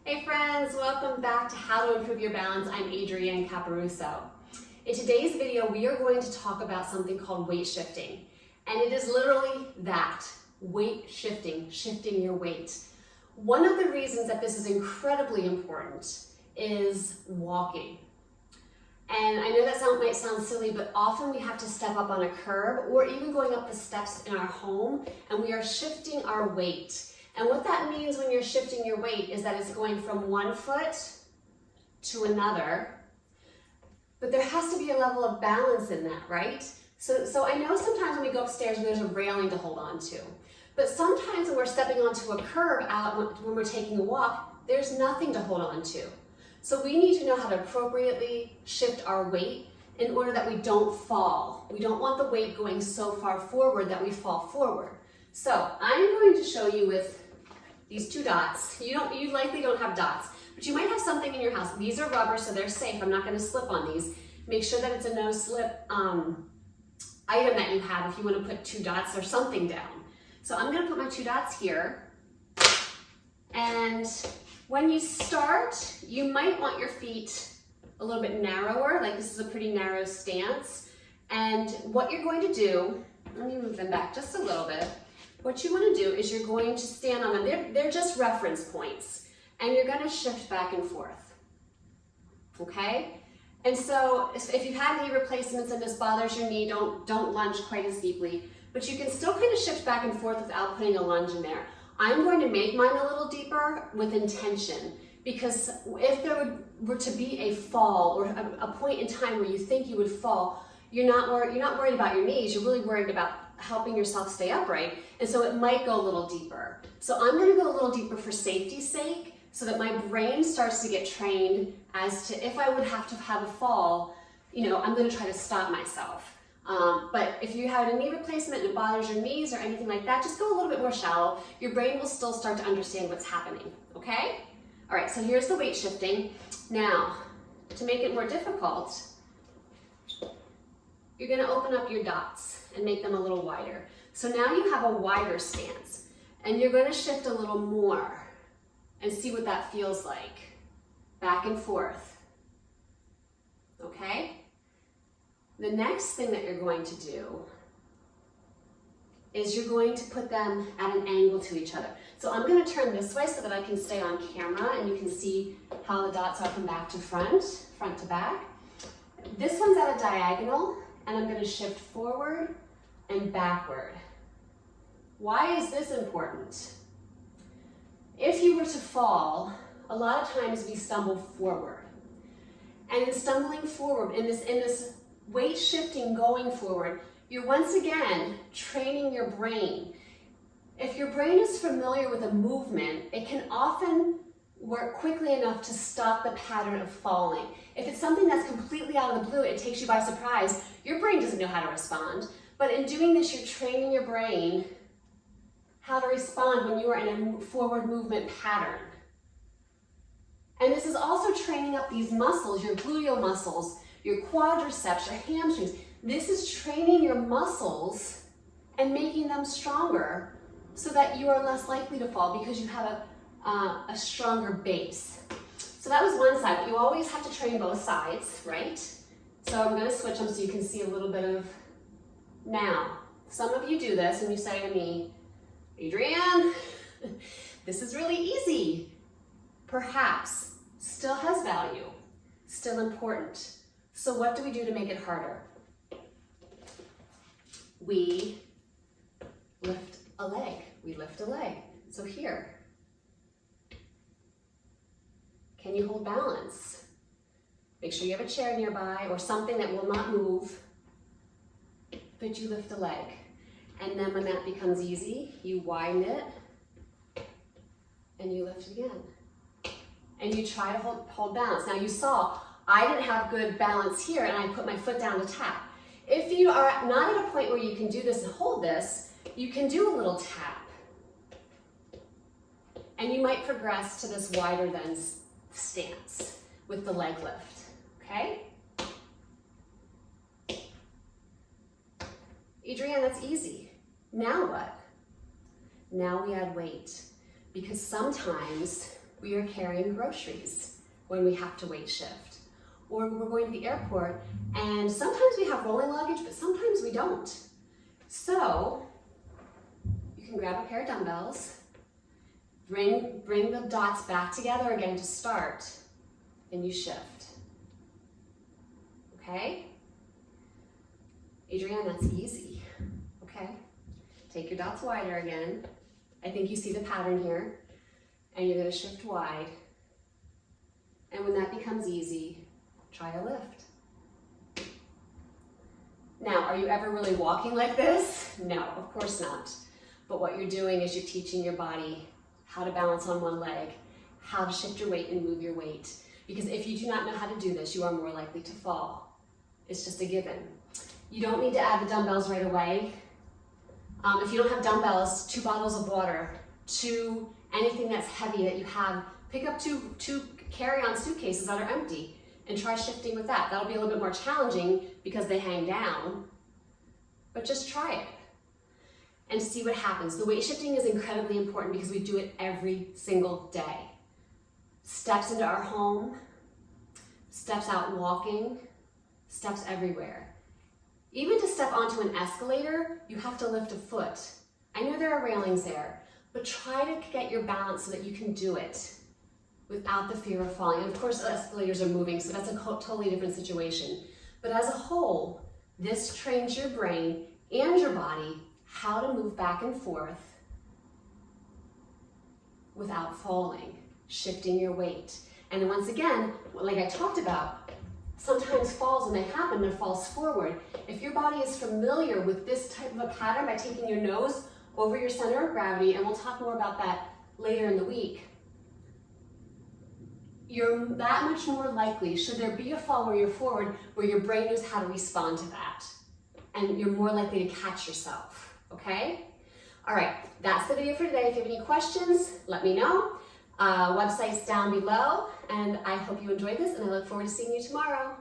Hey friends, welcome back to How to Improve Your Balance. I'm Adrianne Caparuso. In today's video, we are going to talk about something called weight shifting. And it is literally that, weight shifting, shifting your weight. One of the reasons that this is incredibly important is walking. And I know that might sound silly, but often we have to step up on a curb or even going up the steps in our home, and we are shifting our weight. And what that means when you're shifting your weight is that it's going from one foot to another, but there has to be a level of balance in that, right? So I know sometimes when we go upstairs, there's a railing to hold on to, but sometimes when we're stepping onto a curb out when we're taking a walk, there's nothing to hold on to. So we need to know how to appropriately shift our weight in order that we don't fall. We don't want the weight going so far forward that we fall forward. So I'm going to show you with these two dots. You likely don't have dots, but you might have something in your house. These are rubber, so they're safe. I'm not going to slip on these. Make sure that it's a no slip item that you have if you want to put two dots or something down. So I'm going to put my two dots here. And when you start, you might want your feet a little bit narrower, like this is a pretty narrow stance. And what you're going to do, let me move them back just a little bit. What you want to do is you're going to stand on them. They're just reference points. And you're going to shift back and forth. Okay? And so if you've had knee replacements and this bothers your knee, don't lunge quite as deeply. But you can still kind of shift back and forth without putting a lunge in there. I'm going to make mine a little deeper with intention, because if there were to be a fall or a point in time where you think you would fall, you're not worried about your knees, you're really worried about helping yourself stay upright, and so it might go a little deeper. So I'm going to go a little deeper for safety's sake, so that my brain starts to get trained as to if I would have to have a fall, I'm going to try to stop myself. But if you have a knee replacement and it bothers your knees or anything like that, just go a little bit more shallow. Your brain will still start to understand what's happening, okay? All right, so here's the weight shifting. Now, to make it more difficult, you're gonna open up your dots and make them a little wider. So now you have a wider stance, and you're gonna shift a little more and see what that feels like. Back and forth, okay? The next thing that you're going to do is you're going to put them at an angle to each other. So I'm going to turn this way so that I can stay on camera and you can see how the dots are from back to front to back. This one's at a diagonal, and I'm going to shift forward and backward. Why is this important? If you were to fall, a lot of times we stumble forward. And in stumbling forward, in this weight shifting going forward, you're once again training your brain. If your brain is familiar with a movement, it can often work quickly enough to stop the pattern of falling. If it's something that's completely out of the blue, it takes you by surprise, your brain doesn't know how to respond. But in doing this, you're training your brain how to respond when you are in a forward movement pattern. And this is also training up these muscles, your gluteal muscles, your quadriceps, your hamstrings. This is training your muscles and making them stronger so that you are less likely to fall because you have a stronger base. So that was one side, but you always have to train both sides, right? So I'm going to switch them so you can see a little bit of now. Some of you do this and you say to me, Adrianne, this is really easy. Perhaps, still has value, still important. So what do we do to make it harder? We lift a leg. We lift a leg. So here. Can you hold balance? Make sure you have a chair nearby or something that will not move, but you lift a leg. And then when that becomes easy, you widen it and you lift it again. And you try to hold balance. Now you saw I didn't have good balance here and I put my foot down to tap. If you are not at a point where you can do this and hold this, you can do a little tap. And you might progress to this wider than stance with the leg lift, okay? Adrianne, that's easy. Now what? Now we add weight, because sometimes we are carrying groceries when we have to weight shift. Or we're going to the airport and sometimes we have rolling luggage, but sometimes we don't. So you can grab a pair of dumbbells, bring the dots back together again to start, and you shift. Okay? Adrianne, that's easy. Okay? Take your dots wider again. I think you see the pattern here. And you're going to shift wide. And when that becomes easy, try a lift. Now, are you ever really walking like this? No, of course not. But what you're doing is you're teaching your body how to balance on one leg, how to shift your weight and move your weight. Because if you do not know how to do this, you are more likely to fall. It's just a given. You don't need to add the dumbbells right away. If you don't have dumbbells, 2 bottles of water, anything that's heavy that you have, pick up two carry-on suitcases that are empty and try shifting with that. That'll be a little bit more challenging because they hang down, but just try it and see what happens. The weight shifting is incredibly important because we do it every single day. Steps into our home, steps out walking, steps everywhere. Even to step onto an escalator, you have to lift a foot. I know there are railings there, but try to get your balance so that you can do it without the fear of falling. And of course, the escalators are moving, so that's a totally different situation. But as a whole, this trains your brain and your body how to move back and forth without falling, shifting your weight. And once again, like I talked about, sometimes falls, when they happen, they're falls forward. If your body is familiar with this type of a pattern by taking your nose over your center of gravity, and we'll talk more about that later in the week, you're that much more likely, should there be a fall where you're forward, where your brain knows how to respond to that. And you're more likely to catch yourself, okay? All right, that's the video for today. If you have any questions, let me know. Website's down below, and I hope you enjoyed this, and I look forward to seeing you tomorrow.